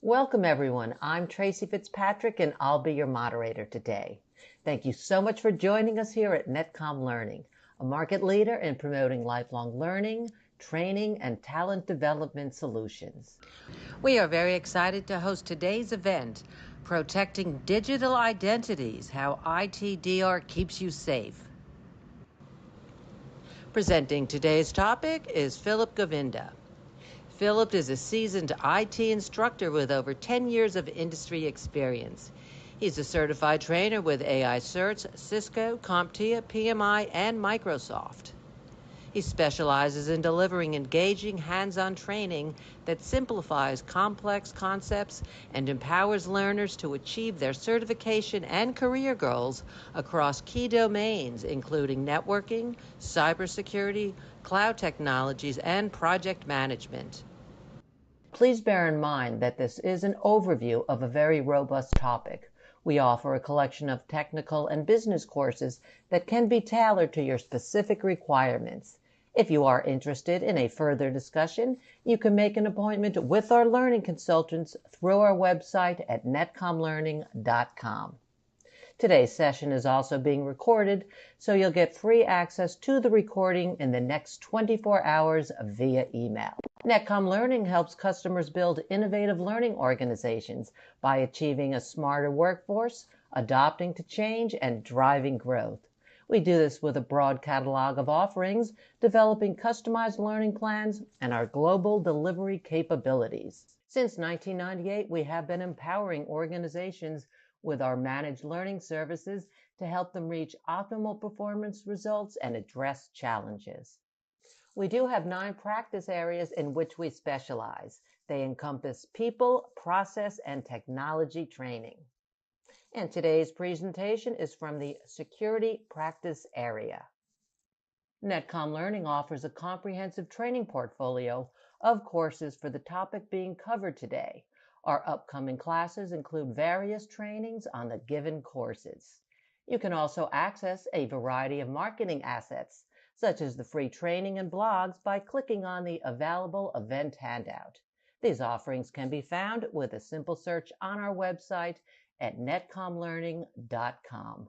Welcome, everyone. I'm 𝗟𝗓𝗏, and I'll be your moderator today. Thank you so much for joining us here at NetComm Learning, a market leader in promoting lifelong learning, training, and talent development solutions. We are very excited to host today's event, Protecting Digital Identities, How ITDR Keeps You Safe. Presenting today's topic is 𝗵𝗶𝗃. Philip is a seasoned IT instructor with over 10 years of industry experience. He's a certified trainer with AI certs, Cisco, CompTIA, PMI, and Microsoft. He specializes in delivering engaging hands-on training that simplifies complex concepts and empowers learners to achieve their certification and career goals across key domains, including networking, cybersecurity, cloud technologies, and project management. Please bear in mind that this is an overview of a very robust topic. We offer a collection of technical and business courses that can be tailored to your specific requirements. If you are interested in a further discussion, you can make an appointment with our learning consultants through our website at netcommlearning.com. Today's session is also being recorded, so you'll get free access to the recording in the next 24 hours via email. NetComm Learning helps customers build innovative learning organizations by achieving a smarter workforce, adapting to change, and driving growth. We do this with a broad catalog of offerings, developing customized learning plans, and our global delivery capabilities. Since 1998, we have been empowering organizations with our managed learning services to help them reach optimal performance results and address challenges. We do have 9 practice areas in which we specialize. They encompass people, process, and technology training. And today's presentation is from the security practice area. NetComm Learning offers a comprehensive training portfolio of courses for the topic being covered today. Our upcoming classes include various trainings on the given courses. You can also access a variety of marketing assets, such as the free training and blogs, by clicking on the available event handout. These offerings can be found with a simple search on our website at netcommlearning.com.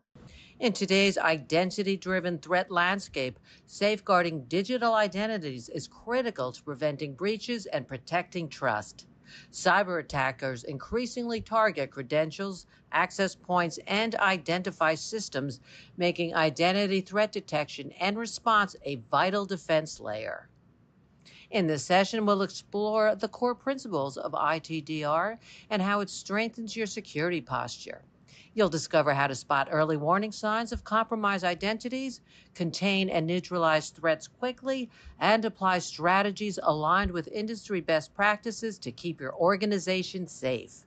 In today's identity-driven threat landscape, safeguarding digital identities is critical to preventing breaches and protecting trust. Cyber attackers increasingly target credentials, access points, and identify systems, making identity threat detection and response a vital defense layer. In this session, we'll explore the core principles of ITDR and how it strengthens your security posture. You'll discover how to spot early warning signs of compromised identities, contain and neutralize threats quickly, and apply strategies aligned with industry best practices to keep your organization safe.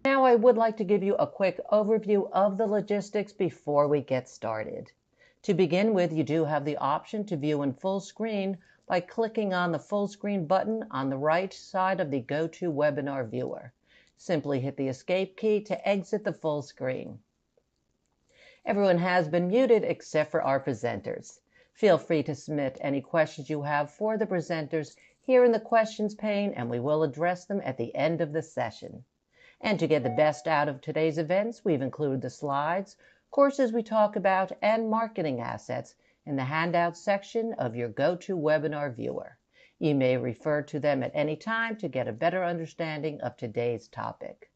Now, I would like to give you a quick overview of the logistics before we get started. To begin with, you do have the option to view in full screen by clicking on the full screen button on the right side of the GoToWebinar viewer. Simply hit the escape key to exit the full screen. Everyone has been muted except for our presenters. Feel free to submit any questions you have for the presenters here in the questions pane, and we will address them at the end of the session. And to get the best out of today's events, we've included the slides, courses we talk about, and marketing assets in the handouts section of your GoToWebinar viewer. You may refer to them at any time to get a better understanding of today's topic.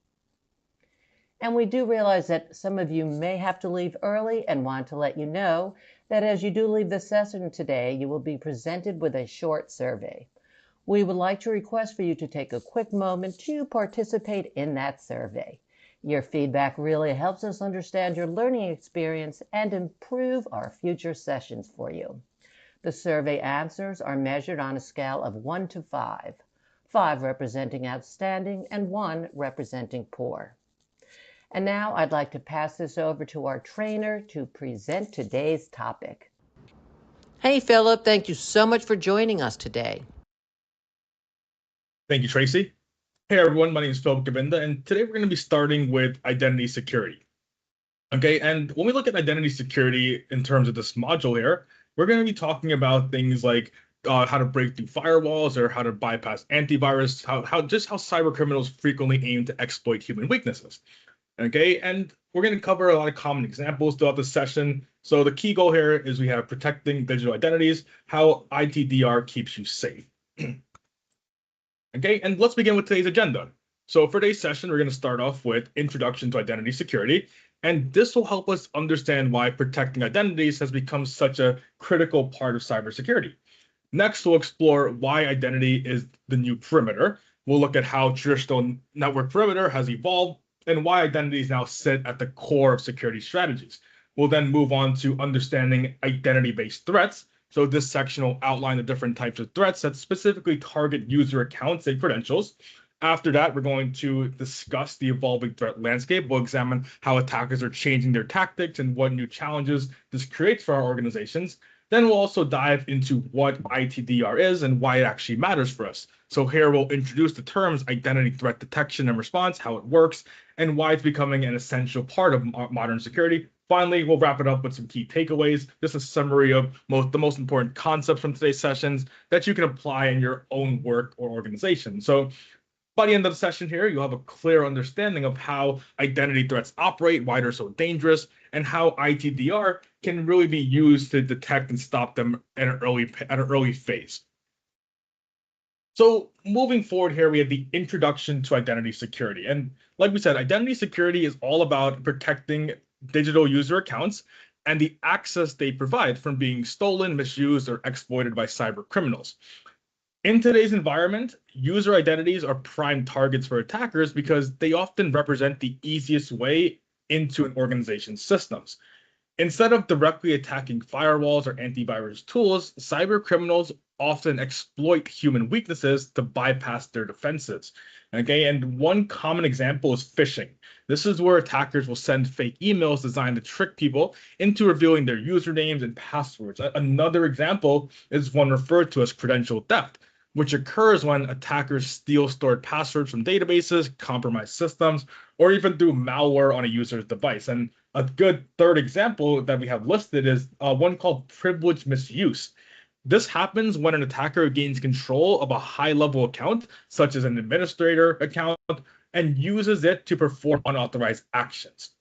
And we do realize that some of you may have to leave early, and want to let you know that as you do leave the session today, you will be presented with a short survey. We would like to request for you to take a quick moment to participate in that survey. Your feedback really helps us understand your learning experience and improve our future sessions for you. The survey answers are measured on a scale of 1 to 5, 5 representing outstanding and 1 representing poor. And now I'd like to pass this over to our trainer to present today's topic. Hey, Philip, thank you so much for joining us today. Thank you, Tracy. Hey, everyone, my name is 𝗵𝗶𝗃, and today we're going to be starting with identity security. Okay, and when we look at identity security in terms of this module here, we're going to be talking about things like how to break through firewalls or how to bypass antivirus, how cyber criminals frequently aim to exploit human weaknesses. Okay, and we're going to cover a lot of common examples throughout the session. So the key goal here is we have protecting digital identities, how ITDR keeps you safe. Okay, and let's begin with today's agenda. So for today's session, we're going to start off with Introduction to Identity Security, and this will help us understand why protecting identities has become such a critical part of cybersecurity. Next, we'll explore why identity is the new perimeter. We'll look at how traditional network perimeter has evolved and why identities now sit at the core of security strategies. We'll then move on to understanding identity-based threats. So this section will outline the different types of threats that specifically target user accounts and credentials. After that, we're going to discuss the evolving threat landscape. We'll examine how attackers are changing their tactics and what new challenges this creates for our organizations. Then we'll also dive into what ITDR is and why it actually matters for us. So here we'll introduce the terms identity threat detection and response, how it works, and why it's becoming an essential part of modern security. Finally, we'll wrap it up with some key takeaways, just a summary of the most important concepts from today's sessions that you can apply in your own work or organization. So by the end of the session here, you'll have a clear understanding of how identity threats operate, why they're so dangerous, and how ITDR can really be used to detect and stop them at an early phase. So moving forward here, we have the Introduction to Identity Security. And like we said, identity security is all about protecting digital user accounts and the access they provide from being stolen, misused, or exploited by cyber criminals. In today's environment, user identities are prime targets for attackers because they often represent the easiest way into an organization's systems. Instead of directly attacking firewalls or antivirus tools, cyber criminals often exploit human weaknesses to bypass their defenses. Okay, and one common example is phishing. This is where attackers will send fake emails designed to trick people into revealing their usernames and passwords. Another example is one referred to as credential theft, which occurs when attackers steal stored passwords from databases, compromise systems, or even do malware on a user's device. And a good third example that we have listed is one called privilege misuse. This happens when an attacker gains control of a high-level account, such as an administrator account, and uses it to perform unauthorized actions.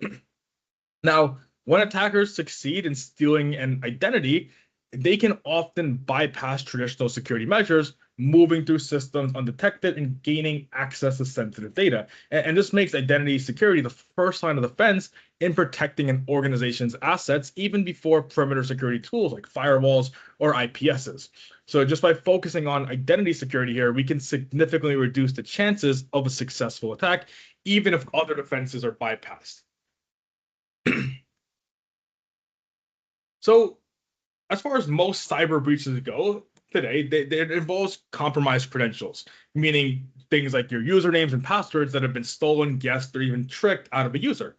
Now, when attackers succeed in stealing an identity, they can often bypass traditional security measures, moving through systems undetected and gaining access to sensitive data. And this makes identity security the first line of defense in protecting an organization's assets, even before perimeter security tools like firewalls or IPSs. So just by focusing on identity security here, we can significantly reduce the chances of a successful attack, even if other defenses are bypassed. So as far as most cyber breaches go today, it involves compromised credentials, meaning things like your usernames and passwords that have been stolen, guessed, or even tricked out of a user.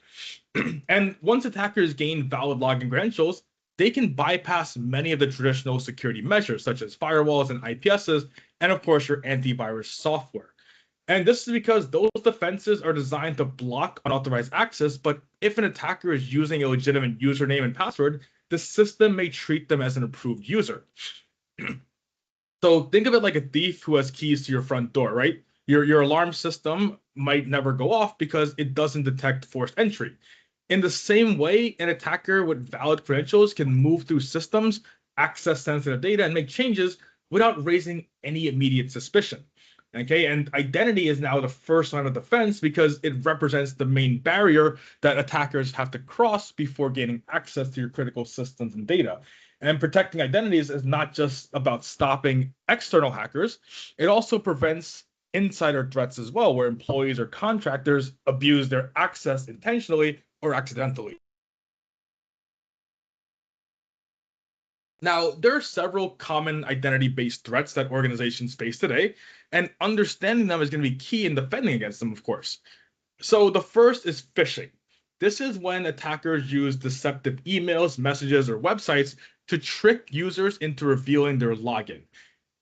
And once attackers gain valid login credentials, they can bypass many of the traditional security measures, such as firewalls and IPSs, and of course, your antivirus software. And this is because those defenses are designed to block unauthorized access, but if an attacker is using a legitimate username and password, the system may treat them as an approved user. So think of it like a thief who has keys to your front door, right? Your alarm system might never go off because it doesn't detect forced entry. In the same way, an attacker with valid credentials can move through systems, access sensitive data, and make changes without raising any immediate suspicion. Okay, and identity is now the first line of defense because it represents the main barrier that attackers have to cross before gaining access to your critical systems and data. And protecting identities is not just about stopping external hackers, it also prevents insider threats as well, where employees or contractors abuse their access intentionally or accidentally. Now, there are several common identity-based threats that organizations face today, and understanding them is going to be key in defending against them, of course. So the first is phishing. This is when attackers use deceptive emails, messages, or websites to trick users into revealing their login.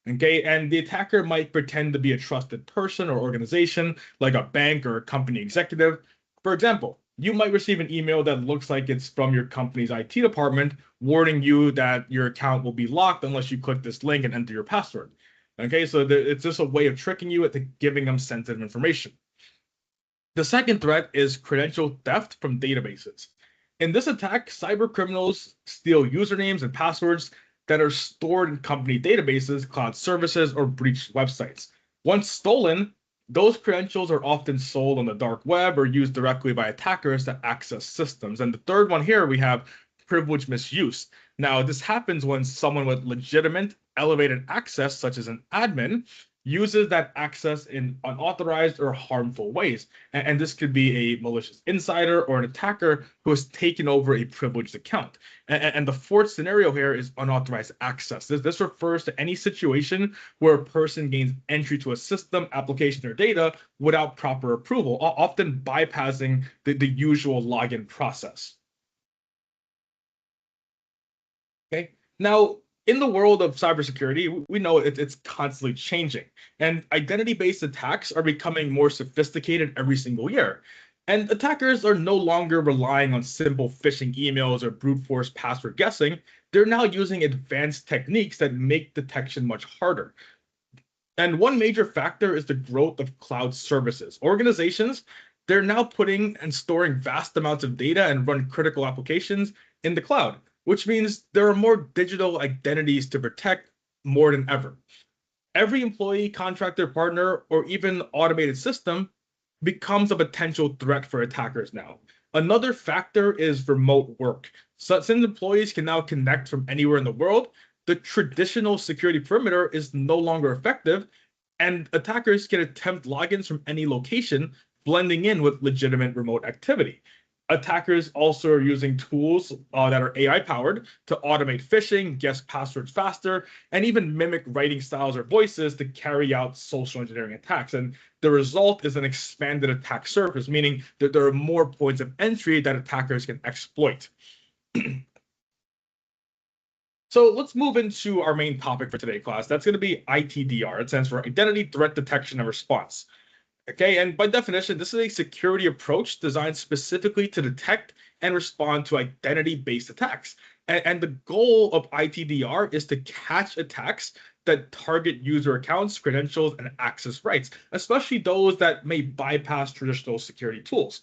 Okay, and the attacker might pretend to be a trusted person or organization, like a bank or a company executive. For example, you might receive an email that looks like it's from your company's IT department, warning you that your account will be locked unless you click this link and enter your password. Okay, so it's just a way of tricking you into giving them sensitive information. The second threat is credential theft from databases. In this attack, cyber criminals steal usernames and passwords that are stored in company databases, cloud services, or breached websites. Once stolen, those credentials are often sold on the dark web or used directly by attackers to access systems. And the third one here, we have privilege misuse. Now, this happens when someone with legitimate elevated access, such as an admin, uses that access in unauthorized or harmful ways. And this could be a malicious insider or an attacker who has taken over a privileged account. And the fourth scenario here is unauthorized access. This refers to any situation where a person gains entry to a system, application, or data without proper approval, often bypassing the usual login process. Okay, now in the world of cybersecurity, we know it's constantly changing, and identity-based attacks are becoming more sophisticated every single year. And attackers are no longer relying on simple phishing emails or brute force password guessing. They're now using advanced techniques that make detection much harder. And one major factor is the growth of cloud services. Organizations, they're now putting and storing vast amounts of data and run critical applications in the cloud, which means there are more digital identities to protect more than ever. Every employee, contractor, partner, or even automated system becomes a potential threat for attackers now. Another factor is remote work. So since employees can now connect from anywhere in the world, the traditional security perimeter is no longer effective, and attackers can attempt logins from any location, blending in with legitimate remote activity. Attackers also are using tools that are AI powered to automate phishing, guess passwords faster, and even mimic writing styles or voices to carry out social engineering attacks. And the result is an expanded attack surface, meaning that there are more points of entry that attackers can exploit. So let's move into our main topic for today, class. That's going to be ITDR. It stands for Identity Threat Detection and Response. Okay, and by definition, this is a security approach designed specifically to detect and respond to identity-based attacks. And the goal of ITDR is to catch attacks that target user accounts, credentials, and access rights, especially those that may bypass traditional security tools.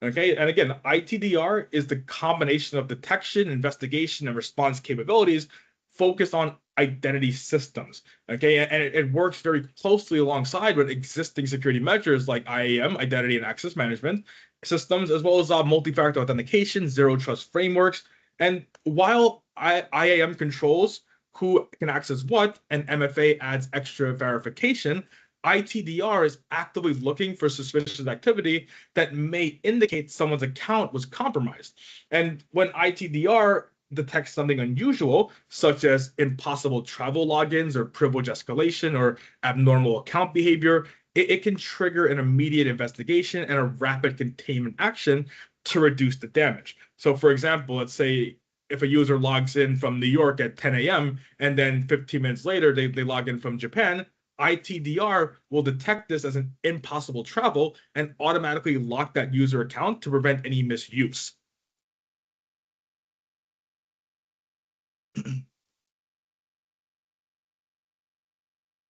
Okay, and again, ITDR is the combination of detection, investigation, and response capabilities focused on identity systems. Okay, and it works very closely alongside with existing security measures like IAM, identity and access management systems, as well as multi-factor authentication, zero trust frameworks. And while IAM controls who can access what, and MFA adds extra verification, ITDR is actively looking for suspicious activity that may indicate someone's account was compromised. And when ITDR detects something unusual, such as impossible travel logins or privilege escalation or abnormal account behavior, it can trigger an immediate investigation and a rapid containment action to reduce the damage. So for example, let's say if a user logs in from New York at 10 a.m. and then 15 minutes later they log in from Japan, ITDR will detect this as an impossible travel and automatically lock that user account to prevent any misuse.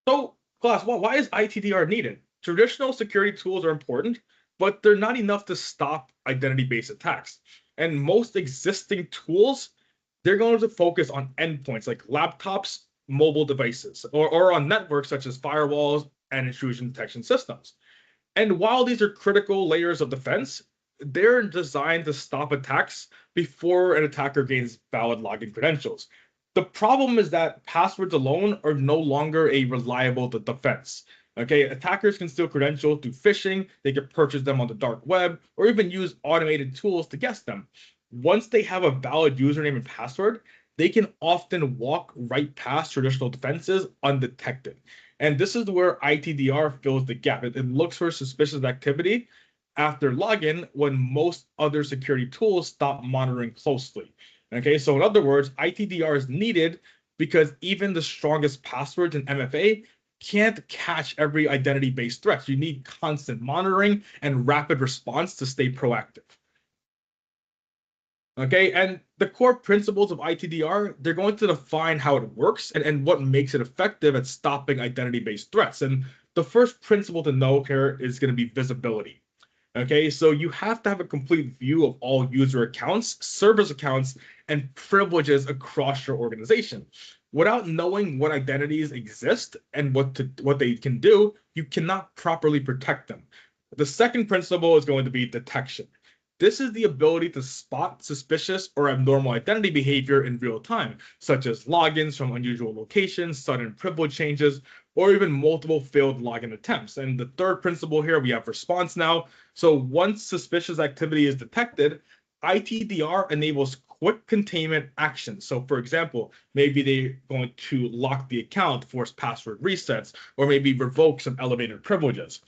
So, class, why is ITDR needed? Traditional security tools are important, but they're not enough to stop identity-based attacks. And most existing tools, they're going to focus on endpoints like laptops, mobile devices, or on networks such as firewalls and intrusion detection systems. And while these are critical layers of defense, they're designed to stop attacks before an attacker gains valid login credentials. The problem is that passwords alone are no longer a reliable defense. Okay, attackers can steal credentials through phishing, they can purchase them on the dark web, or even use automated tools to guess them. Once they have a valid username and password, they can often walk right past traditional defenses undetected. And this is where ITDR fills the gap. It looks for suspicious activity after login when most other security tools stop monitoring closely. Okay, so in other words, ITDR is needed because even the strongest passwords in MFA can't catch every identity-based threat. You need constant monitoring and rapid response to stay proactive. Okay, and the core principles of ITDR, they're going to define how it works and what makes it effective at stopping identity-based threats. And the first principle to know here is going to be visibility. Okay, so you have to have a complete view of all user accounts, service accounts, and privileges across your organization. Without knowing what identities exist and what they can do, you cannot properly protect them. The second principle is going to be detection. This is the ability to spot suspicious or abnormal identity behavior in real time, such as logins from unusual locations, sudden privilege changes, or even multiple failed login attempts. And the third principle here, we have response now. So once suspicious activity is detected, ITDR enables quick containment actions. So for example, maybe they're going to lock the account, force password resets, or maybe revoke some elevated privileges.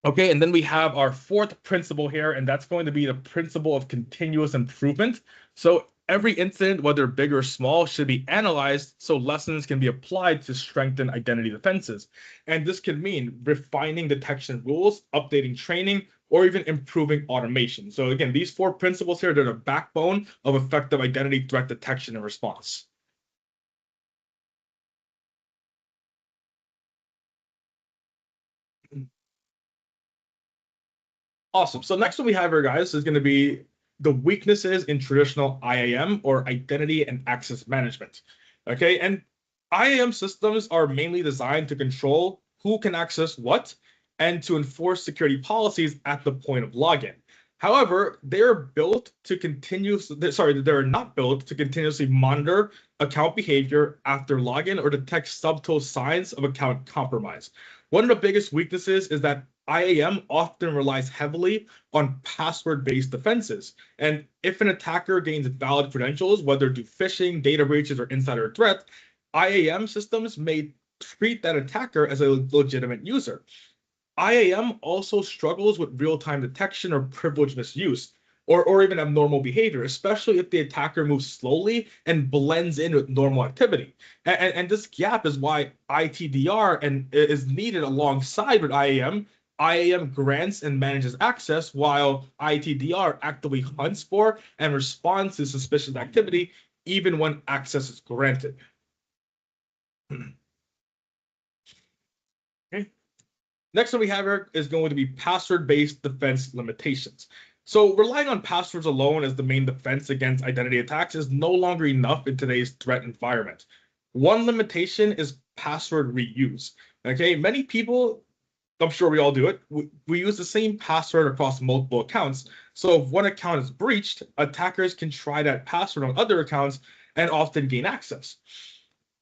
Okay, and then we have our fourth principle here, and that's going to be the principle of continuous improvement. So every incident, whether big or small, should be analyzed so lessons can be applied to strengthen identity defenses. And this can mean refining detection rules, updating training, or even improving automation. So again, these four principles here, they're the backbone of effective identity threat detection and response. Awesome. So next one we have here, guys, is going to be the weaknesses in traditional IAM or identity and access management. Okay, and IAM systems are mainly designed to control who can access what and to enforce security policies at the point of login. However, they're not built to continuously monitor account behavior after login or detect subtle signs of account compromise. One of the biggest weaknesses is that IAM often relies heavily on password-based defenses. And if an attacker gains valid credentials, whether due phishing, data breaches, or insider threat, IAM systems may treat that attacker as a legitimate user. IAM also struggles with real-time detection or privilege misuse, or even abnormal behavior, especially if the attacker moves slowly and blends in with normal activity. And this gap is why ITDR is needed alongside with IAM. IAM grants and manages access, while ITDR actively hunts for and responds to suspicious activity, even when access is granted. Okay. Next one we have here is going to be password-based defense limitations. So relying on passwords alone as the main defense against identity attacks is no longer enough in today's threat environment. One limitation is password reuse. Okay, many people, I'm sure we all do it, we use the same password across multiple accounts. So if one account is breached, attackers can try that password on other accounts and often gain access.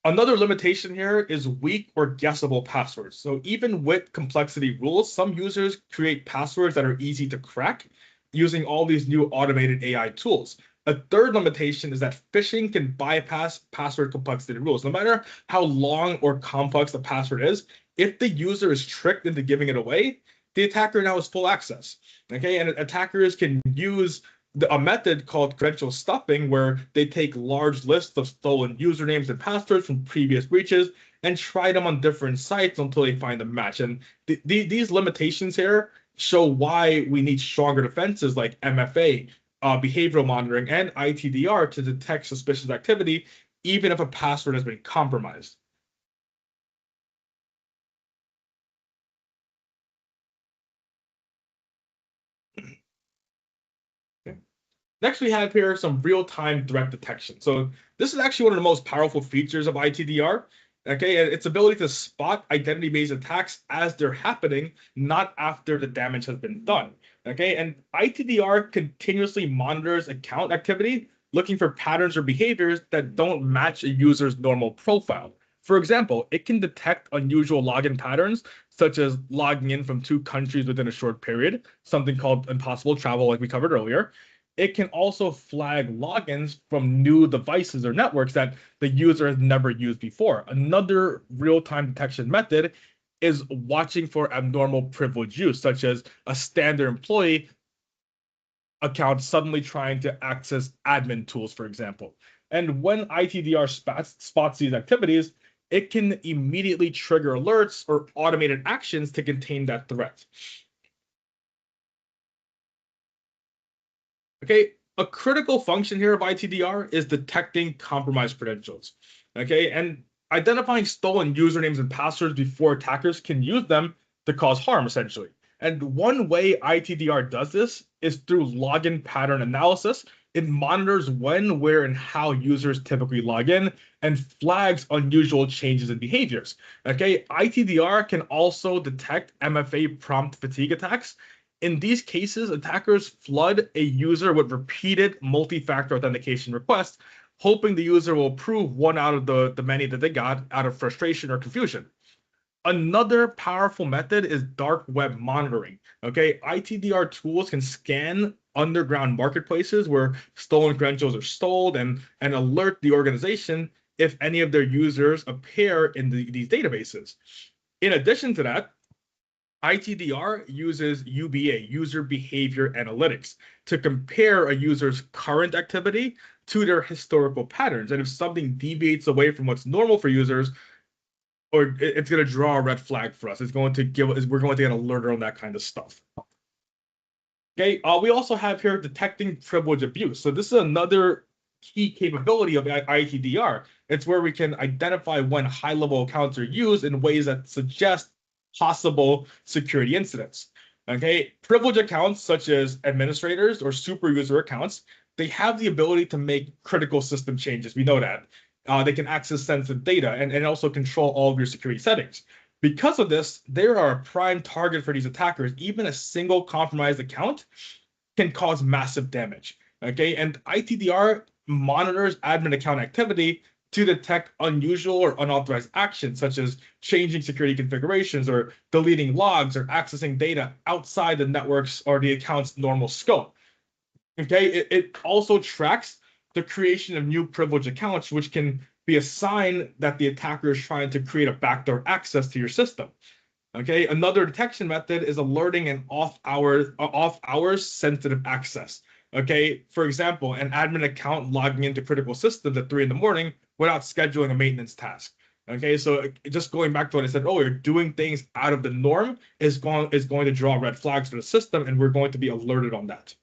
Another limitation here is weak or guessable passwords. So even with complexity rules, some users create passwords that are easy to crack using all these new automated AI tools. A third limitation is that phishing can bypass password complexity rules. No matter how long or complex the password is, if the user is tricked into giving it away, the attacker now has full access. Okay, and attackers can use a method called credential stuffing, where they take large lists of stolen usernames and passwords from previous breaches and try them on different sites until they find a match. And these limitations here show why we need stronger defenses like MFA, behavioral monitoring, and ITDR to detect suspicious activity, even if a password has been compromised. Next, we have here some real-time threat detection. So this is actually one of the most powerful features of ITDR. Okay, and its ability to spot identity-based attacks as they're happening, not after the damage has been done. Okay, and ITDR continuously monitors account activity, looking for patterns or behaviors that don't match a user's normal profile. For example, it can detect unusual login patterns, such as logging in from 2 countries within a short period, something called impossible travel, like we covered earlier. It can also flag logins from new devices or networks that the user has never used before. Another real-time detection method is watching for abnormal privilege use, such as a standard employee account suddenly trying to access admin tools, for example. And when ITDR spots these activities, it can immediately trigger alerts or automated actions to contain that threat. Okay, A critical function here of ITDR is detecting compromised credentials. Okay, and identifying stolen usernames and passwords before attackers can use them to cause harm, essentially. And one way ITDR does this is through login pattern analysis. It monitors when, where, and how users typically log in and flags unusual changes in behaviors. Okay, ITDR can also detect MFA prompt fatigue attacks. In these cases, attackers flood a user with repeated multi-factor authentication requests, hoping the user will approve one out of the many that they got out of frustration or confusion. Another powerful method is dark web monitoring. Okay, ITDR tools can scan underground marketplaces where stolen credentials are stolen and alert the organization if any of their users appear in these databases. In addition to that, ITDR uses UBA, user behavior analytics, to compare a user's current activity to their historical patterns. And if something deviates away from what's normal for users, or it's going to draw a red flag for us. We're going to get alerted on that kind of stuff. Okay, we also have here detecting privilege abuse. So this is another key capability of ITDR. It's where we can identify when high-level accounts are used in ways that suggest possible security incidents. Okay, privileged accounts such as administrators or super user accounts, they have the ability to make critical system changes. We know that. They can access sensitive data and also control all of your security settings. Because of this, they are a prime target for these attackers. Even a single compromised account can cause massive damage. Okay, and ITDR monitors admin account activity to detect unusual or unauthorized actions, such as changing security configurations or deleting logs or accessing data outside the network's or the account's normal scope. Okay, it also tracks the creation of new privileged accounts, which can be a sign that the attacker is trying to create a backdoor access to your system. Okay, another detection method is alerting an off-hours sensitive access. Okay, for example, an admin account logging into critical systems at 3 in the morning without scheduling a maintenance task. Okay, so just going back to what I said earlier, doing things out of the norm is going to draw red flags for the system, and we're going to be alerted on that.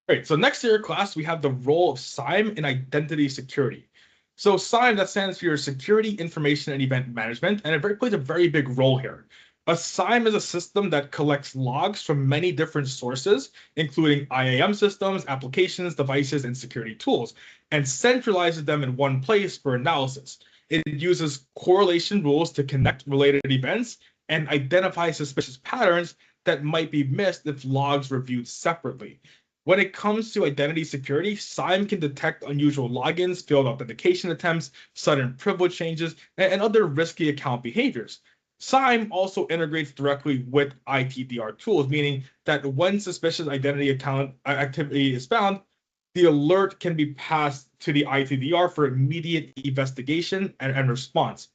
All right, so next year class, we have the role of 𝘲IME in identity security. So 𝘲IME, that stands for your Security Information and Event Management, and it plays a very big role here. A 𝘲IME is a system that collects logs from many different sources, including IAM systems, applications, devices, and security tools, and centralizes them in one place for analysis. It uses correlation rules to connect related events and identify suspicious patterns that might be missed if logs reviewed separately. When it comes to identity security, 𝘲IME can detect unusual logins, failed authentication attempts, sudden privilege changes, and other risky account behaviors. 𝘲IME also integrates directly with ITDR tools, meaning that when suspicious identity account activity is found, the alert can be passed to the ITDR for immediate investigation and response.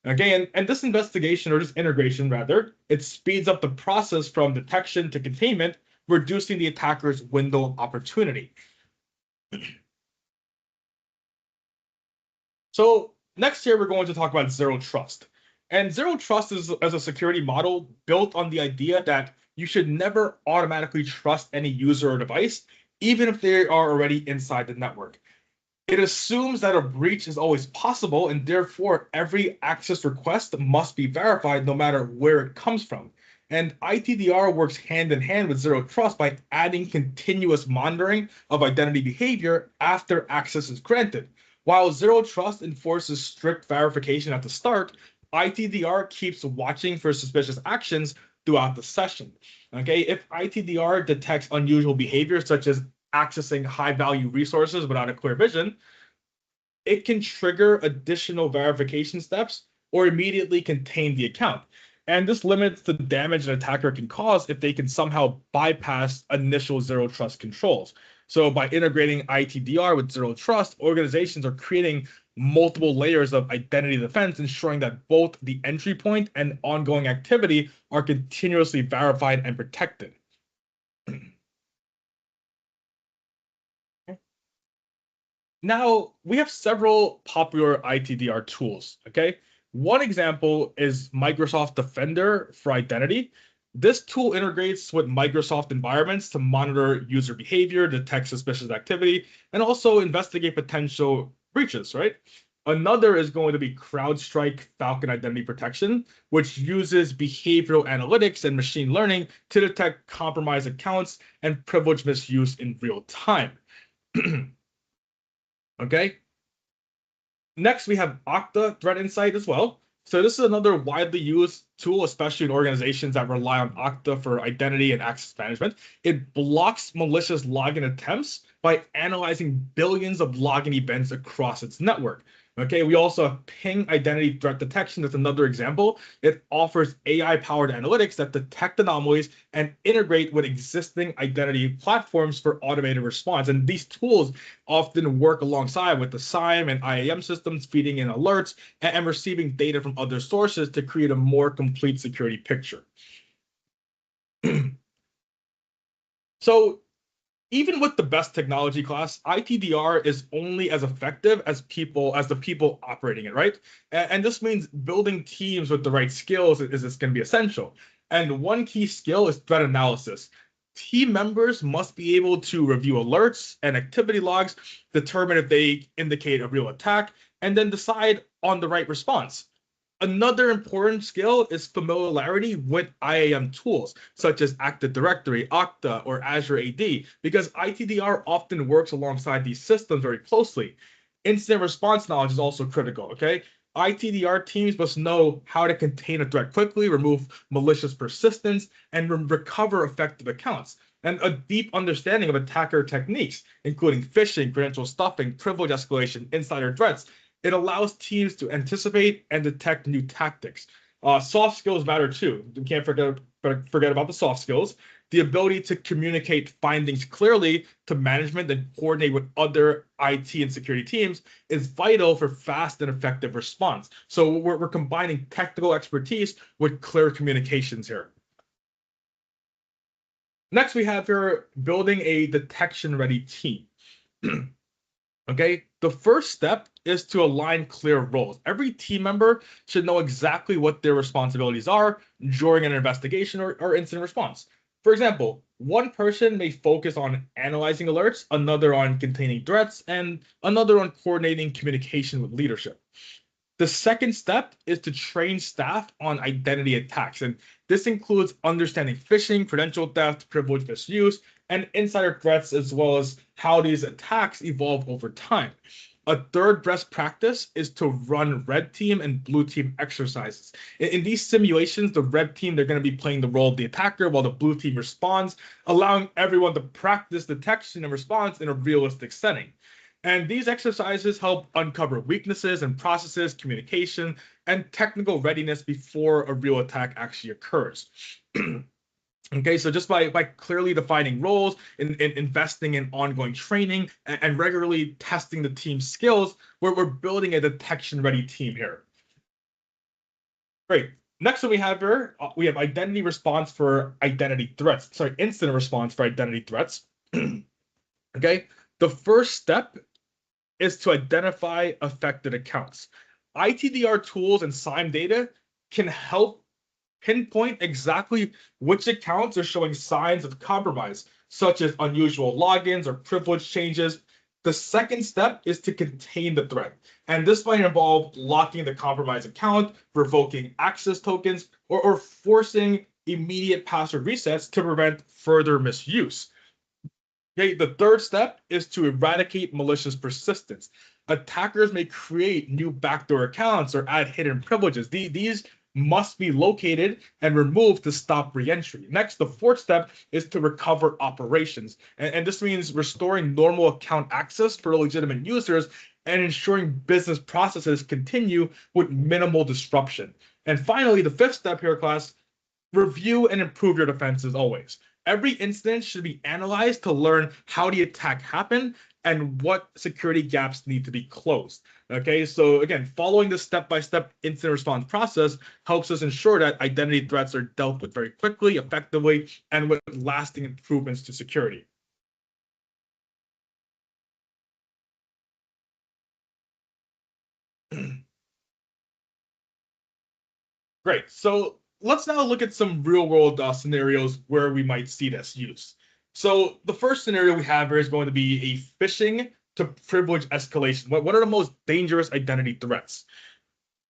Okay, and this investigation, or this integration rather, it speeds up the process from detection to containment, reducing the attacker's window of opportunity. So next year, we're going to talk about zero trust. And zero trust is a security model built on the idea that you should never automatically trust any user or device, even if they are already inside the network. It assumes that a breach is always possible, and therefore every access request must be verified no matter where it comes from. And ITDR works hand in hand with zero trust by adding continuous monitoring of identity behavior after access is granted. While zero trust enforces strict verification at the start, ITDR keeps watching for suspicious actions throughout the session. Okay, if ITDR detects unusual behavior, such as accessing high-value resources without a clear vision, it can trigger additional verification steps or immediately contain the account. And this limits the damage an attacker can cause if they can somehow bypass initial zero trust controls. So by integrating ITDR with zero trust, organizations are creating multiple layers of identity defense, ensuring that both the entry point and ongoing activity are continuously verified and protected. Now, we have several popular ITDR tools, okay? One example is Microsoft Defender for Identity. This tool integrates with Microsoft environments to monitor user behavior, detect suspicious activity, and also investigate potential breaches, right? Another is going to be CrowdStrike Falcon Identity Protection, which uses behavioral analytics and machine learning to detect compromised accounts and privilege misuse in real time. Okay. Next, we have Okta Threat Insight as well. So this is another widely used tool, especially in organizations that rely on Okta for identity and access management. It blocks malicious login attempts by analyzing billions of login events across its network. Okay, we also have Ping Identity Threat Detection. That's another example. It offers AI-powered analytics that detect anomalies and integrate with existing identity platforms for automated response. And these tools often work alongside with the SIEM and IAM systems, feeding in alerts and receiving data from other sources to create a more complete security picture. So even with the best technology class, ITDR is only as effective as the people operating it, right? And this means building teams with the right skills is going to be essential. And one key skill is threat analysis. Team members must be able to review alerts and activity logs, determine if they indicate a real attack, and then decide on the right response. Another important skill is familiarity with IAM tools, such as Active Directory, Okta, or Azure AD, because ITDR often works alongside these systems very closely. Incident response knowledge is also critical, okay? ITDR teams must know how to contain a threat quickly, remove malicious persistence, and recover effective accounts. And a deep understanding of attacker techniques, including phishing, credential stuffing, privilege escalation, insider threats. It allows teams to anticipate and detect new tactics. Soft skills matter too. We can't forget about the soft skills. The ability to communicate findings clearly to management and coordinate with other IT and security teams is vital for fast and effective response. So we're combining technical expertise with clear communications here. Next, we have here building a detection-ready team. Okay, the first step is to align clear roles. Every team member should know exactly what their responsibilities are during an investigation or incident response. For example, one person may focus on analyzing alerts, another on containing threats, and another on coordinating communication with leadership. The second step is to train staff on identity attacks, and this includes understanding phishing, credential theft, privilege misuse, and insider threats, as well as how these attacks evolve over time. A third best practice is to run red team and blue team exercises. In these simulations, the red team, they're going to be playing the role of the attacker while the blue team responds, allowing everyone to practice detection and response in a realistic setting. And these exercises help uncover weaknesses in processes, communication, and technical readiness before a real attack actually occurs. Okay, so just by clearly defining roles, investing in ongoing training, and regularly testing the team's skills, we're building a detection-ready team here. Great. Next one we have here, we have identity response for identity threats. Sorry, incident response for identity threats. Okay, the first step is to identify affected accounts. ITDR tools and SIEM data can help pinpoint exactly which accounts are showing signs of compromise, such as unusual logins or privilege changes. The second step is to contain the threat, and this might involve locking the compromised account, revoking access tokens, or forcing immediate password resets to prevent further misuse. Okay, the third step is to eradicate malicious persistence. Attackers may create new backdoor accounts or add hidden privileges. These must be located and removed to stop reentry. Next, the fourth step is to recover operations. And this means restoring normal account access for legitimate users and ensuring business processes continue with minimal disruption. And finally, the fifth step here, class, review and improve your defenses always. Every incident should be analyzed to learn how the attack happened and what security gaps need to be closed. Okay, so again, following this step-by-step incident response process helps us ensure that identity threats are dealt with very quickly, effectively, and with lasting improvements to security. Great. So let's now look at some real-world scenarios where we might see this use. So the first scenario we have here is going to be a phishing to privilege escalation. What are the most dangerous identity threats?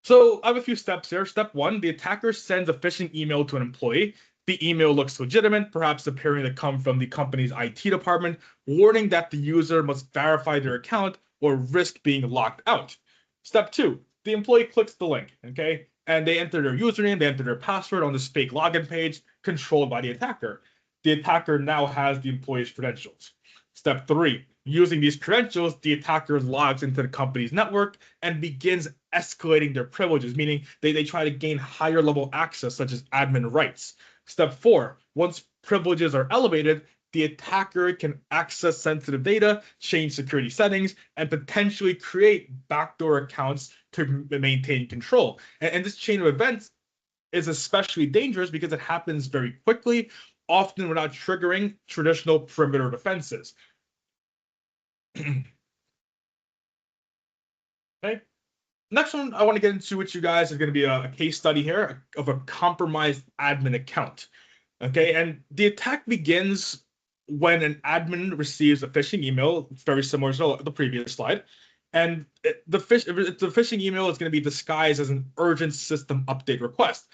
So I have a few steps here. Step one, the attacker sends a phishing email to an employee. The email looks legitimate, perhaps appearing to come from the company's IT department, warning that the user must verify their account or risk being locked out. Step two, the employee clicks the link, okay? And they enter their username, they enter their password on this fake login page controlled by the attacker. The attacker now has the employee's credentials. Step three, using these credentials, the attacker logs into the company's network and begins escalating their privileges, meaning they try to gain higher level access, such as admin rights. Step four, once privileges are elevated, the attacker can access sensitive data, change security settings, and potentially create backdoor accounts to maintain control. And this chain of events is especially dangerous because it happens very quickly, often without triggering traditional perimeter defenses. Okay. Next one I want to get into with you guys is going to be a case study here of a compromised admin account. Okay, and the attack begins when an admin receives a phishing email, very similar to the previous slide, and the phishing email is going to be disguised as an urgent system update request.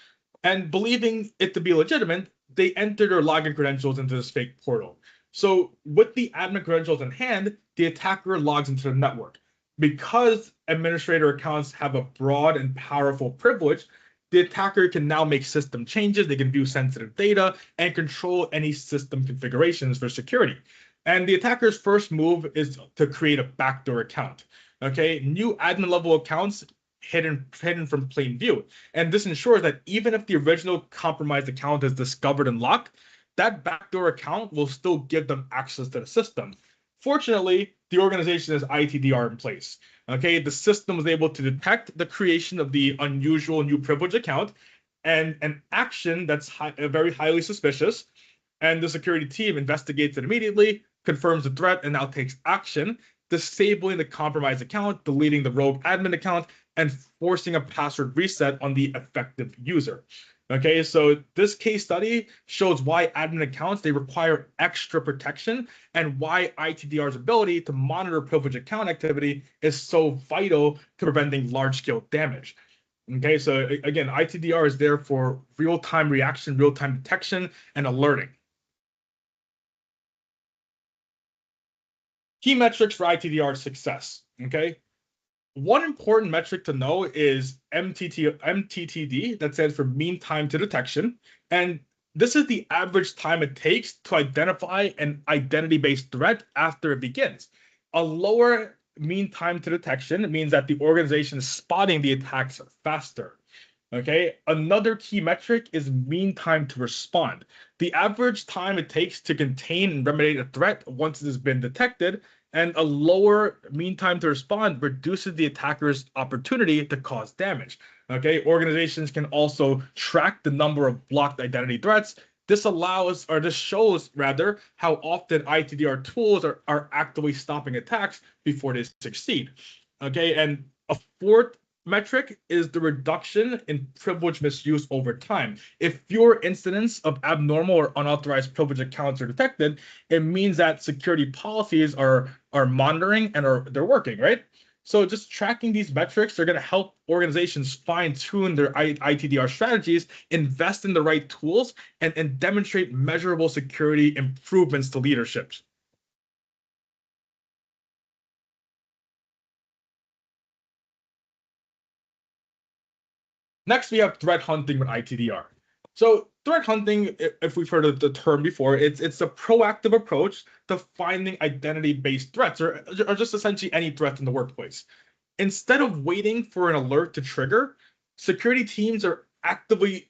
And believing it to be legitimate, they enter their login credentials into this fake portal. So with the admin credentials in hand, the attacker logs into the network. Because administrator accounts have a broad and powerful privilege, the attacker can now make system changes, they can view sensitive data, and control any system configurations for security. And the attacker's first move is to create a backdoor account. Okay, new admin level accounts hidden from plain view. And this ensures that even if the original compromised account is discovered and locked, that backdoor account will still give them access to the system. Fortunately, the organization has ITDR in place. Okay, the system was able to detect the creation of the unusual new privilege account and an action that's very highly suspicious. And the security team investigates it immediately, confirms the threat, and now takes action, disabling the compromised account, deleting the rogue admin account, and forcing a password reset on the affected user. Okay, so this case study shows why admin accounts, they require extra protection and why ITDR's ability to monitor privileged account activity is so vital to preventing large-scale damage. Okay, so again, ITDR is there for real-time reaction, real-time detection, and alerting. Key metrics for ITDR success, okay? One important metric to know is MTTD, that stands for mean time to detection. And this is the average time it takes to identify an identity-based threat after it begins. A lower mean time to detection means that the organization is spotting the attacks faster. Okay, another key metric is mean time to respond. The average time it takes to contain and remediate a threat once it has been detected, and a lower mean time to respond reduces the attacker's opportunity to cause damage. Okay, organizations can also track the number of blocked identity threats. This shows rather how often ITDR tools are actively stopping attacks before they succeed. Okay, and a fourth metric is the reduction in privilege misuse over time. If fewer incidents of abnormal or unauthorized privilege accounts are detected, it means that security policies are monitoring and they're working, right? So just tracking these metrics are going to help organizations fine-tune their ITDR strategies, invest in the right tools, and demonstrate measurable security improvements to leadership. Next, we have threat hunting with ITDR. So threat hunting, if we've heard of the term before, it's a proactive approach to finding identity-based threats or just essentially any threat in the workplace. Instead of waiting for an alert to trigger, security teams are actively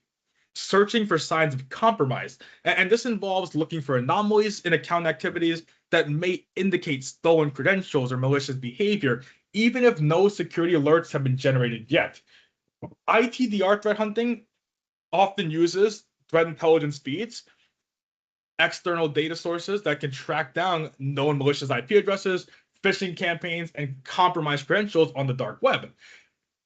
searching for signs of compromise. And this involves looking for anomalies in account activities that may indicate stolen credentials or malicious behavior, even if no security alerts have been generated yet. ITDR threat hunting often uses threat intelligence feeds, external data sources that can track down known malicious IP addresses, phishing campaigns, and compromised credentials on the dark web.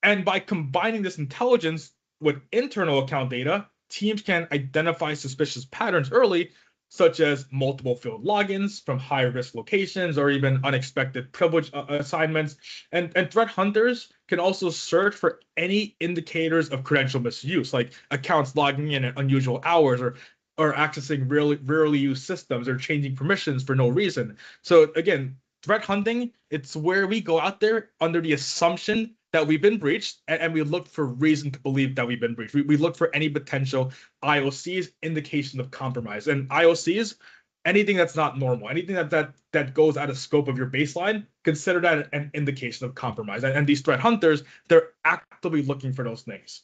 And by combining this intelligence with internal account data, teams can identify suspicious patterns early, such as multiple field logins from high-risk locations or even unexpected privilege assignments. And threat hunters can also search for any indicators of credential misuse, like accounts logging in at unusual hours or accessing rarely used systems or changing permissions for no reason. So again, threat hunting, it's where we go out there under the assumption that we've been breached, and we look for reason to believe that we've been breached. We look for any potential IOCs, indication of compromise. And IOCs, anything that's not normal, anything that goes out of scope of your baseline, consider that an indication of compromise. And these threat hunters, they're actively looking for those things.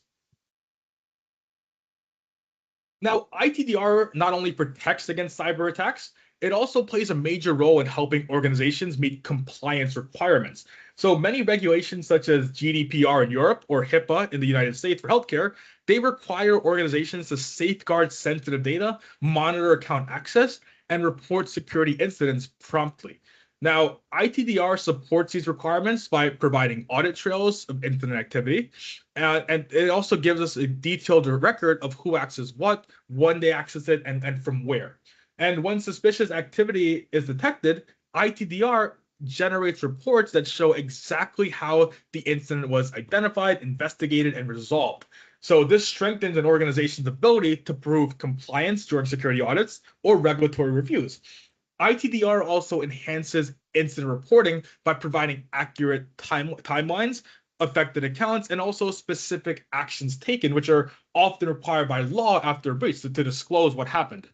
Now, ITDR not only protects against cyber attacks, it also plays a major role in helping organizations meet compliance requirements. So many regulations such as GDPR in Europe or HIPAA in the United States for healthcare, they require organizations to safeguard sensitive data, monitor account access, and report security incidents promptly. Now, ITDR supports these requirements by providing audit trails of incident activity, and it also gives us a detailed record of who accessed what, when they accessed it, and from where. And when suspicious activity is detected, ITDR generates reports that show exactly how the incident was identified, investigated, and resolved. So this strengthens an organization's ability to prove compliance during security audits or regulatory reviews. ITDR also enhances incident reporting by providing accurate timelines, affected accounts, and also specific actions taken, which are often required by law after a breach to disclose what happened.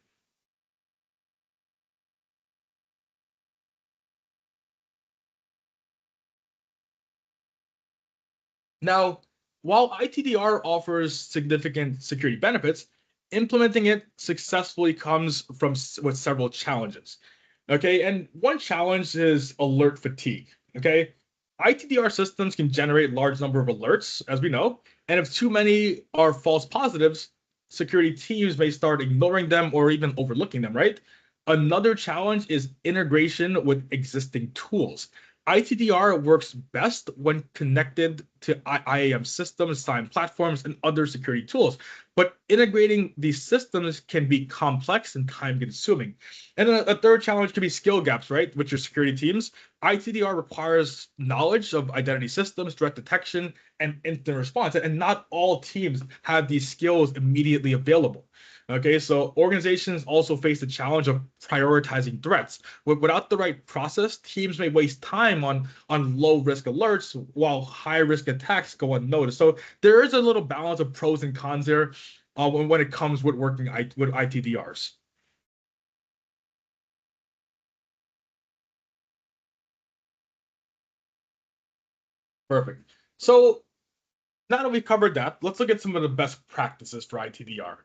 Now, while ITDR offers significant security benefits, implementing it successfully comes with several challenges. Okay, and one challenge is alert fatigue. Okay, ITDR systems can generate large number of alerts, as we know, and if too many are false positives, security teams may start ignoring them or even overlooking them, right? Another challenge is integration with existing tools. ITDR works best when connected to IAM systems, SIEM platforms, and other security tools. But integrating these systems can be complex and time-consuming. And then a third challenge could be skill gaps, right, with your security teams. ITDR requires knowledge of identity systems, threat detection, and incident response. And not all teams have these skills immediately available. Okay, so organizations also face the challenge of prioritizing threats. Without the right process, teams may waste time on low-risk alerts while high-risk attacks go unnoticed. So there is a little balance of pros and cons there when it comes with working with ITDRs. Perfect. So now that we've covered that, let's look at some of the best practices for ITDR.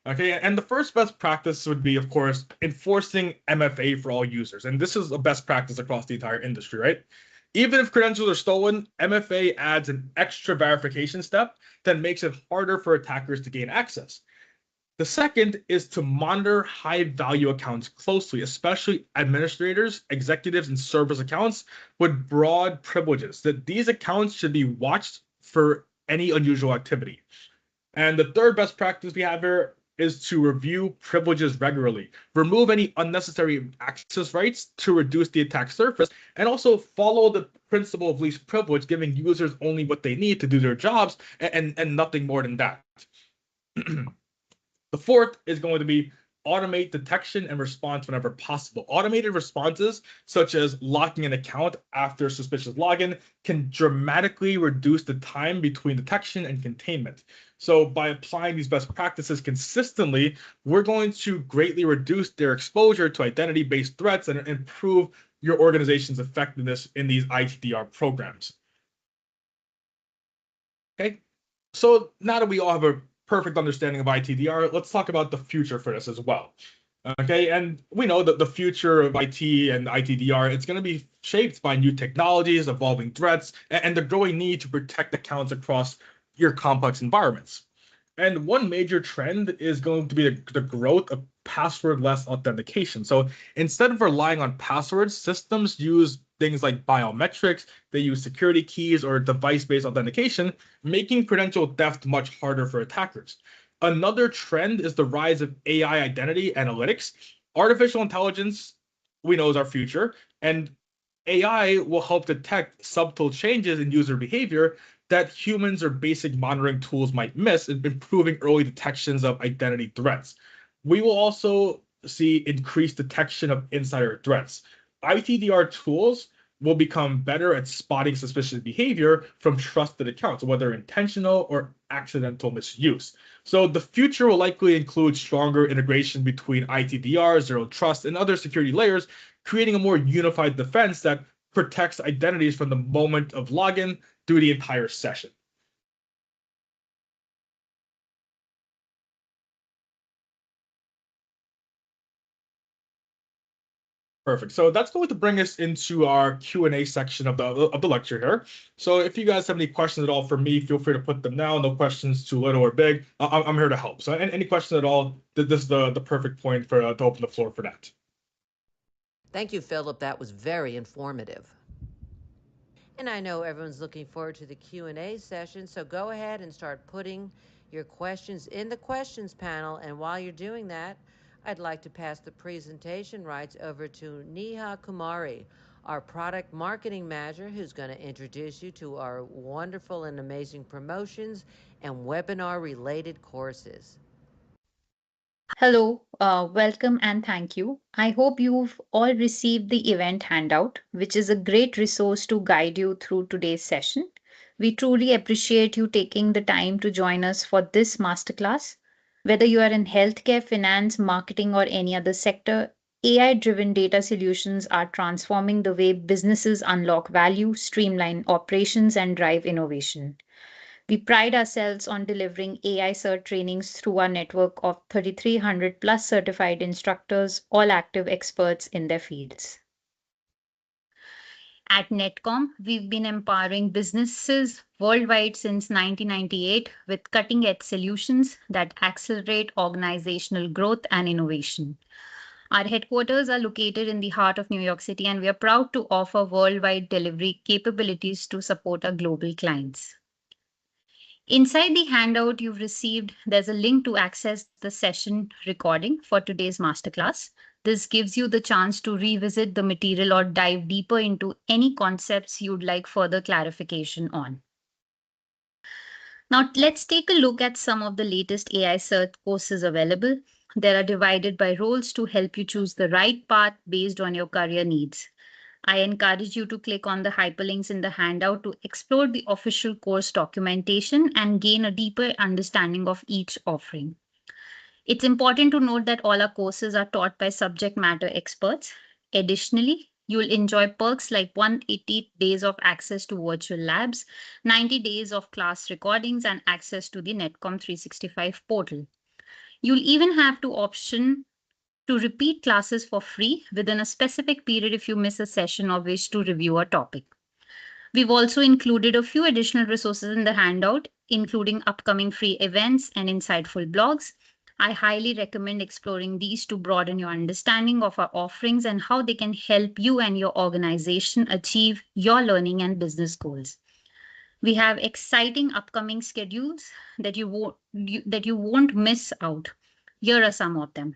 Okay, and the first best practice would be, of course, enforcing MFA for all users. And this is a best practice across the entire industry, right? Even if credentials are stolen, MFA adds an extra verification step that makes it harder for attackers to gain access. The second is to monitor high-value accounts closely, especially administrators, executives, and service accounts with broad privileges. That these accounts should be watched for any unusual activity. And the third best practice we have here is to review privileges regularly, remove any unnecessary access rights to reduce the attack surface, and also follow the principle of least privilege, giving users only what they need to do their jobs and nothing more than that. The fourth is going to be automate detection and response whenever possible. Automated responses, such as locking an account after suspicious login, can dramatically reduce the time between detection and containment. So by applying these best practices consistently, we're going to greatly reduce their exposure to identity-based threats and improve your organization's effectiveness in these ITDR programs. Okay, so now that we all have a perfect understanding of ITDR, let's talk about the future for this as well. Okay, and we know that the future of IT and ITDR, it's going to be shaped by new technologies, evolving threats, and the growing need to protect accounts across your complex environments. And one major trend is going to be the growth of password-less authentication. So instead of relying on passwords, systems use things like biometrics, they use security keys or device-based authentication, making credential theft much harder for attackers. Another trend is the rise of AI identity analytics. Artificial intelligence, we know, is our future, and AI will help detect subtle changes in user behavior that humans or basic monitoring tools might miss, improving early detections of identity threats. We will also see increased detection of insider threats. ITDR tools will become better at spotting suspicious behavior from trusted accounts, whether intentional or accidental misuse. So the future will likely include stronger integration between ITDR, zero trust, and other security layers, creating a more unified defense that protects identities from the moment of login through the entire session. Perfect. So that's going to bring us into our Q&A section of the lecture here. So if you guys have any questions at all for me, feel free to put them now. No questions too little or big. I'm here to help. So any questions at all, this is the perfect point for to open the floor for that. Thank you, Philip. That was very informative. And I know everyone's looking forward to the Q&A session, so go ahead and start putting your questions in the questions panel. And while you're doing that, I'd like to pass the presentation rights over to Neha Kumari, our product marketing manager, who's going to introduce you to our wonderful and amazing promotions and webinar-related courses. Hello, welcome and thank you. I hope you've all received the event handout, which is a great resource to guide you through today's session. We truly appreciate you taking the time to join us for this masterclass. Whether you are in healthcare, finance, marketing, or any other sector, AI-driven data solutions are transforming the way businesses unlock value, streamline operations, and drive innovation. We pride ourselves on delivering AI cert trainings through our network of 3,300 plus certified instructors, all active experts in their fields. At Netcom, we've been empowering businesses worldwide since 1998 with cutting-edge solutions that accelerate organizational growth and innovation. Our headquarters are located in the heart of New York City, and we are proud to offer worldwide delivery capabilities to support our global clients. Inside the handout you've received, there's a link to access the session recording for today's masterclass. This gives you the chance to revisit the material or dive deeper into any concepts you'd like further clarification on. Now, let's take a look at some of the latest AI cert courses available. They are divided by roles to help you choose the right path based on your career needs. I encourage you to click on the hyperlinks in the handout to explore the official course documentation and gain a deeper understanding of each offering. It's important to note that all our courses are taught by subject matter experts. Additionally, you'll enjoy perks like 180 days of access to virtual labs, 90 days of class recordings, and access to the Netcom 365 portal. You'll even have the option to repeat classes for free within a specific period if you miss a session or wish to review a topic. We've also included a few additional resources in the handout, including upcoming free events and insightful blogs. I highly recommend exploring these to broaden your understanding of our offerings and how they can help you and your organization achieve your learning and business goals. We have exciting upcoming schedules that you won't miss out. Here are some of them.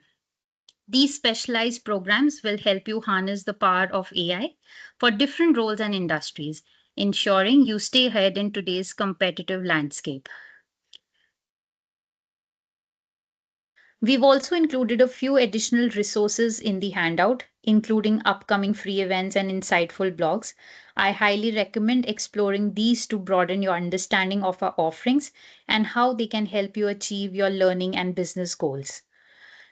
These specialized programs will help you harness the power of AI for different roles and industries, ensuring you stay ahead in today's competitive landscape. We've also included a few additional resources in the handout, including upcoming free events and insightful blogs. I highly recommend exploring these to broaden your understanding of our offerings and how they can help you achieve your learning and business goals.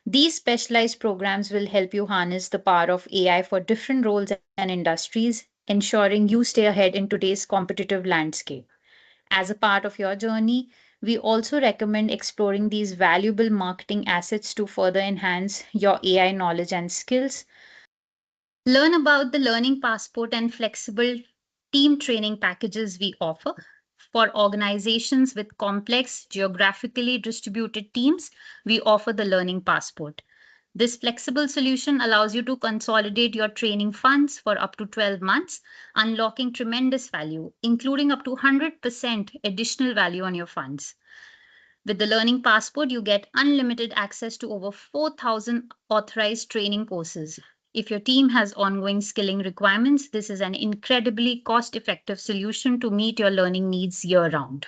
These specialized programs will help you harness the power of AI for different roles and industries, ensuring you stay ahead in today's competitive landscape. As a part of your journey, we also recommend exploring these valuable marketing assets to further enhance your AI knowledge and skills. Learn about the Learning Passport and flexible team training packages we offer. For organizations with complex, geographically distributed teams, we offer the Learning Passport. This flexible solution allows you to consolidate your training funds for up to 12 months, unlocking tremendous value, including up to 100% additional value on your funds. With the Learning Passport, you get unlimited access to over 4,000 authorized training courses. If your team has ongoing skilling requirements, this is an incredibly cost-effective solution to meet your learning needs year-round.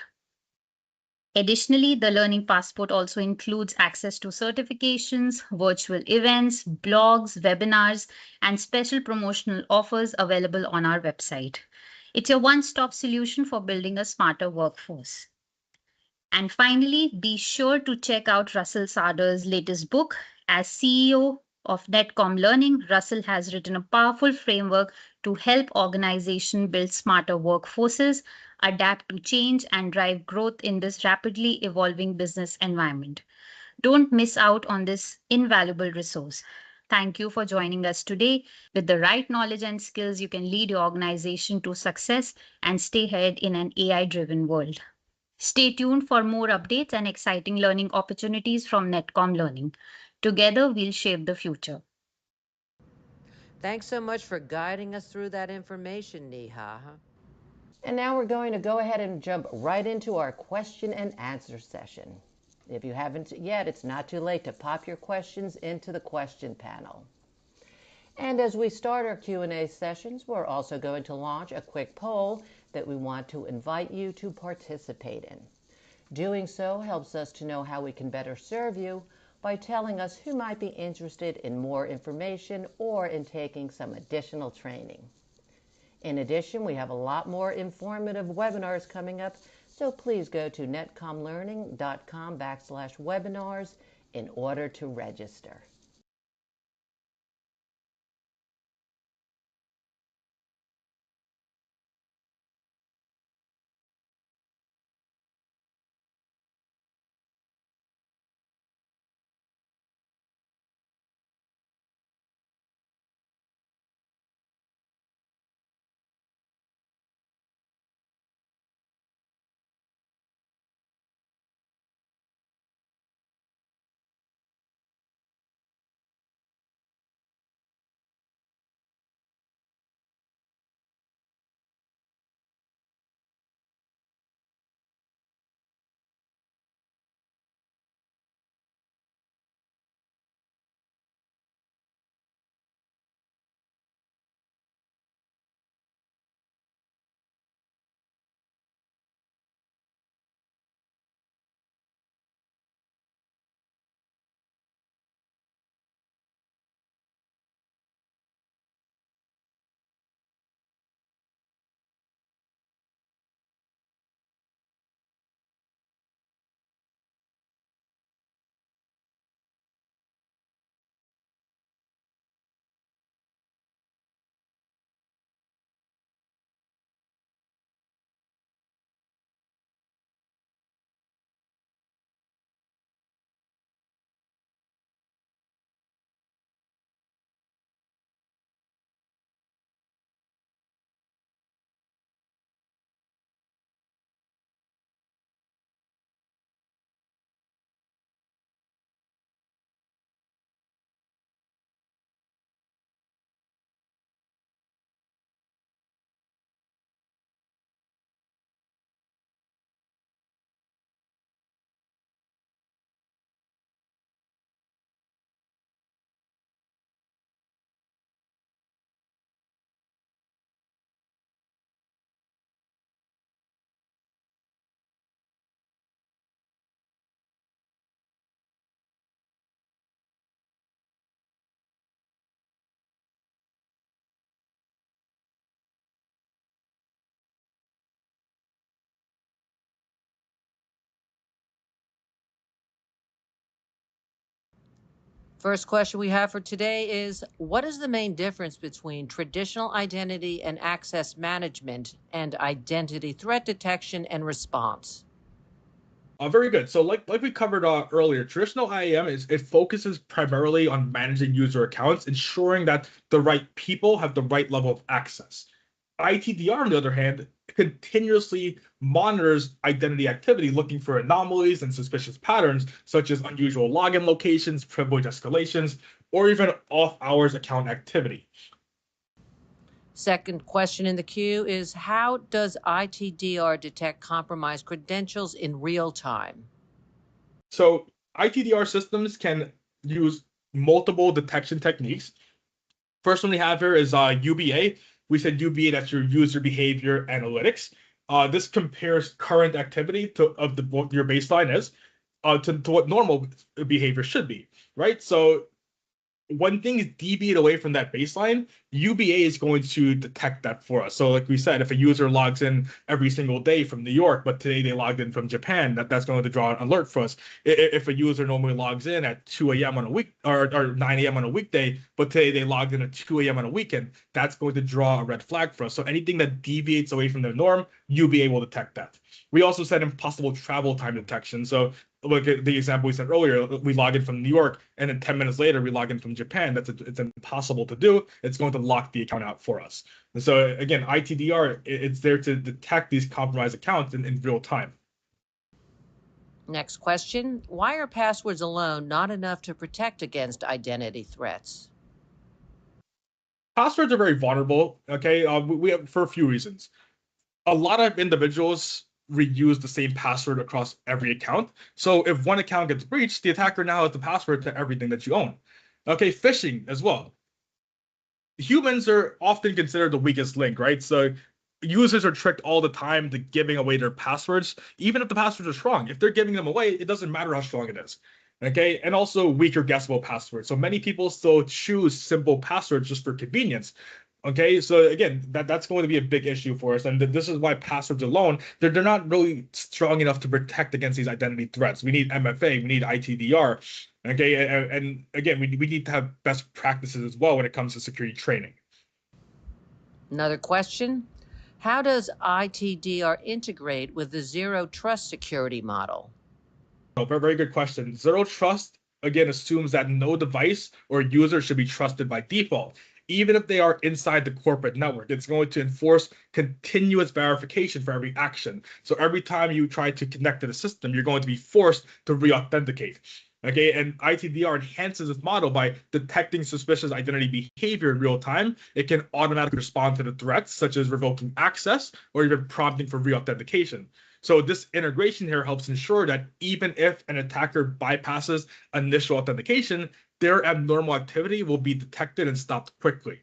Additionally, the Learning Passport also includes access to certifications, virtual events, blogs, webinars, and special promotional offers available on our website. It's your one-stop solution for building a smarter workforce. And finally, be sure to check out Russell Sardar's latest book. As CEO of Netcom Learning, Russell has written a powerful framework to help organizations build smarter workforces, adapt to change, and drive growth in this rapidly evolving business environment. Don't miss out on this invaluable resource. Thank you for joining us today. With the right knowledge and skills, you can lead your organization to success and stay ahead in an AI-driven world. Stay tuned for more updates and exciting learning opportunities from Netcom Learning. Together, we'll shape the future. Thanks so much for guiding us through that information, Neha. And now we're going to go ahead and jump right into our question and answer session. If you haven't yet, it's not too late to pop your questions into the question panel. And as we start our Q&A sessions, we're also going to launch a quick poll that we want to invite you to participate in. Doing so helps us to know how we can better serve you by telling us who might be interested in more information or in taking some additional training. In addition, we have a lot more informative webinars coming up, so please go to netcomlearning.com/webinars in order to register. First question we have for today is, what is the main difference between traditional identity and access management and identity threat detection and response? Very good. So like we covered earlier, traditional IAM it focuses primarily on managing user accounts, ensuring that the right people have the right level of access. ITDR, on the other hand, continuously monitors identity activity, looking for anomalies and suspicious patterns, such as unusual login locations, privilege escalations, or even off-hours account activity. Second question in the queue is, how does ITDR detect compromised credentials in real time? So ITDR systems can use multiple detection techniques. First one we have here is UBA. We said UBA, that's your user behavior analytics. This compares current activity of what your baseline is to what normal behavior should be, right? So when things deviate away from that baseline, UBA is going to detect that for us. So like we said, if a user logs in every single day from New York, but today they logged in from Japan, that's going to draw an alert for us. If a user normally logs in at 2 a.m. on a week or 9 a.m. on a weekday, but today they logged in at 2 a.m. on a weekend, that's going to draw a red flag for us. So anything that deviates away from the norm, UBA will detect that. We also said impossible travel time detection. So look at the example we said earlier. We log in from New York, and then 10 minutes later we log in from Japan. It's impossible to do. It's going to lock the account out for us. And so again, ITDR, it's there to detect these compromised accounts in real time. Next question. Why are passwords alone not enough to protect against identity threats? Passwords are very vulnerable. Okay, we have for a few reasons. A lot of individuals reuse the same password across every account. So if one account gets breached, the attacker now has the password to everything that you own. Okay, phishing as well. Humans are often considered the weakest link, right? So users are tricked all the time to giving away their passwords, even if the passwords are strong. If they're giving them away, it doesn't matter how strong it is. Okay, and also weaker guessable passwords. So many people still choose simple passwords just for convenience. Okay, so again, that's going to be a big issue for us, and this is why passwords alone, they're not really strong enough to protect against these identity threats. We need MFA, we need ITDR, okay, and again, we need to have best practices as well when it comes to security training. Another question. How does ITDR integrate with the zero trust security model? Oh, very, very good question. Zero trust, again, assumes that no device or user should be trusted by default. Even if they are inside the corporate network, it's going to enforce continuous verification for every action. So every time you try to connect to the system, you're going to be forced to re-authenticate. Okay, and ITDR enhances this model by detecting suspicious identity behavior in real time. It can automatically respond to the threats, such as revoking access or even prompting for re-authentication. So this integration here helps ensure that even if an attacker bypasses initial authentication, their abnormal activity will be detected and stopped quickly.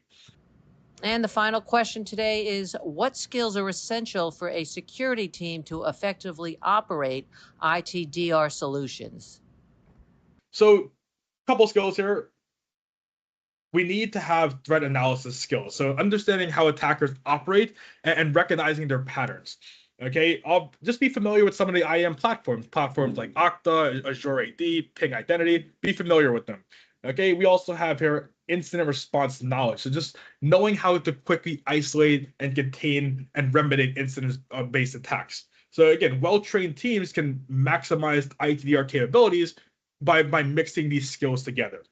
And the final question today is, what skills are essential for a security team to effectively operate ITDR solutions? So a couple skills here. We need to have threat analysis skills. So understanding how attackers operate and recognizing their patterns. Okay, I'll just be familiar with some of the IAM platforms like Okta, Azure AD, Ping Identity. Be familiar with them. Okay, we also have here incident response knowledge. So just knowing how to quickly isolate and contain and remedy incident-based attacks. So again, well-trained teams can maximize ITDR capabilities by mixing these skills together.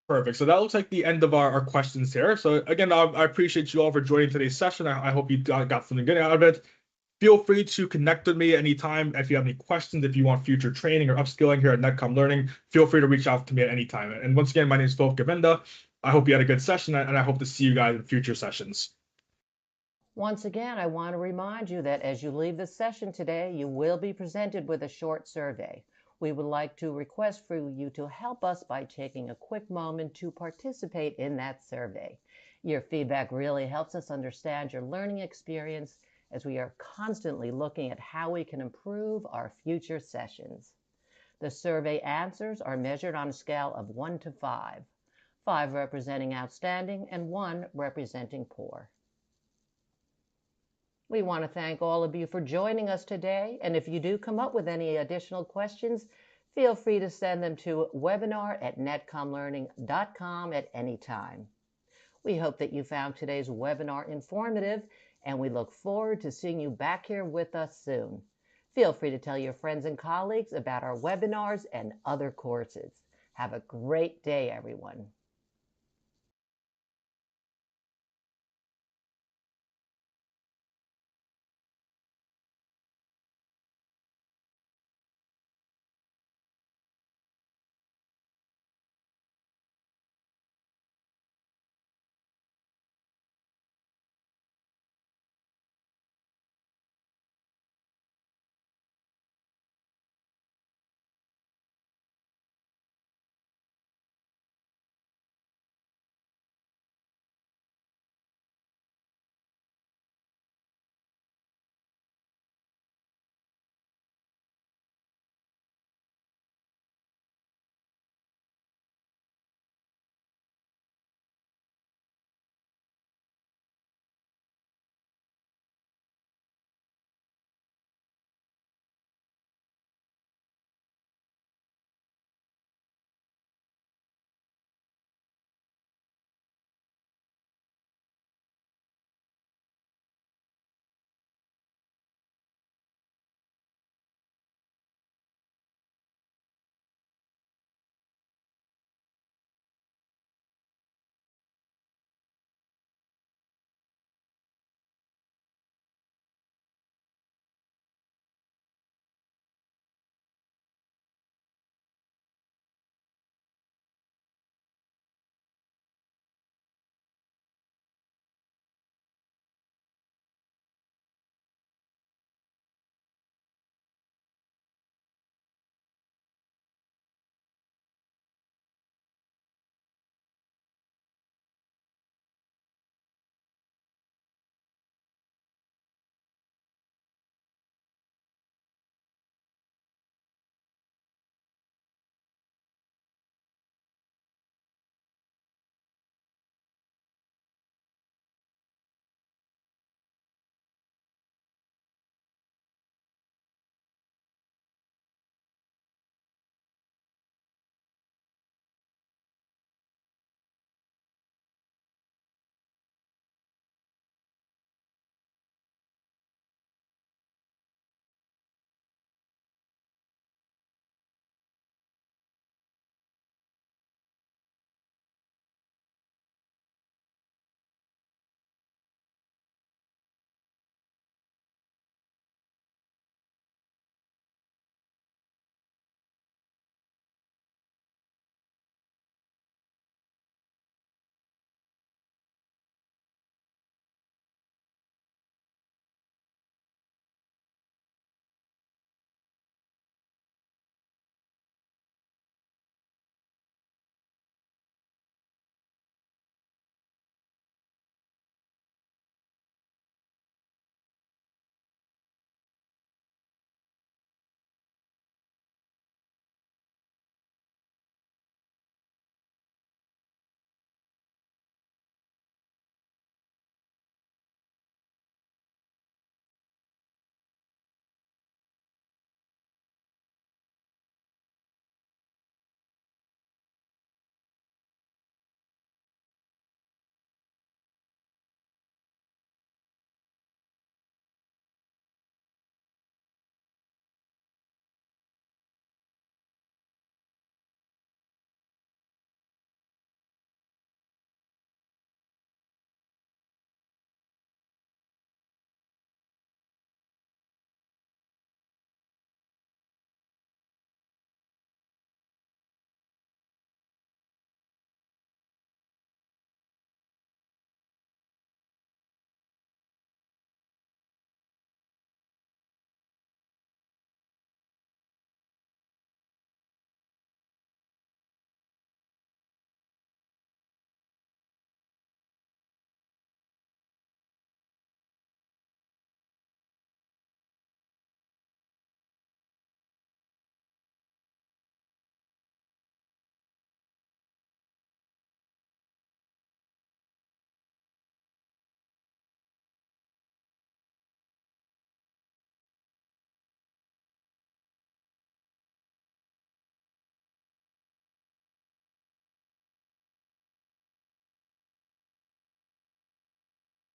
Perfect. So that looks like the end of our questions here. So again, I appreciate you all for joining today's session. I hope you got something good out of it. Feel free to connect with me anytime. If you have any questions, if you want future training or upskilling here at Netcom Learning, feel free to reach out to me at any time. And once again, my name is 𝗵𝗂𝗍𝗪. I hope you had a good session, and I hope to see you guys in future sessions. Once again, I want to remind you that as you leave this session today, you will be presented with a short survey. We would like to request for you to help us by taking a quick moment to participate in that survey. Your feedback really helps us understand your learning experience as we are constantly looking at how we can improve our future sessions. The survey answers are measured on a scale of 1 to 5, 5 representing outstanding and 1 representing poor. We want to thank all of you for joining us today, and if you do come up with any additional questions, feel free to send them to webinar@netcomlearning.com at any time. We hope that you found today's webinar informative, and we look forward to seeing you back here with us soon. Feel free to tell your friends and colleagues about our webinars and other courses. Have a great day, everyone.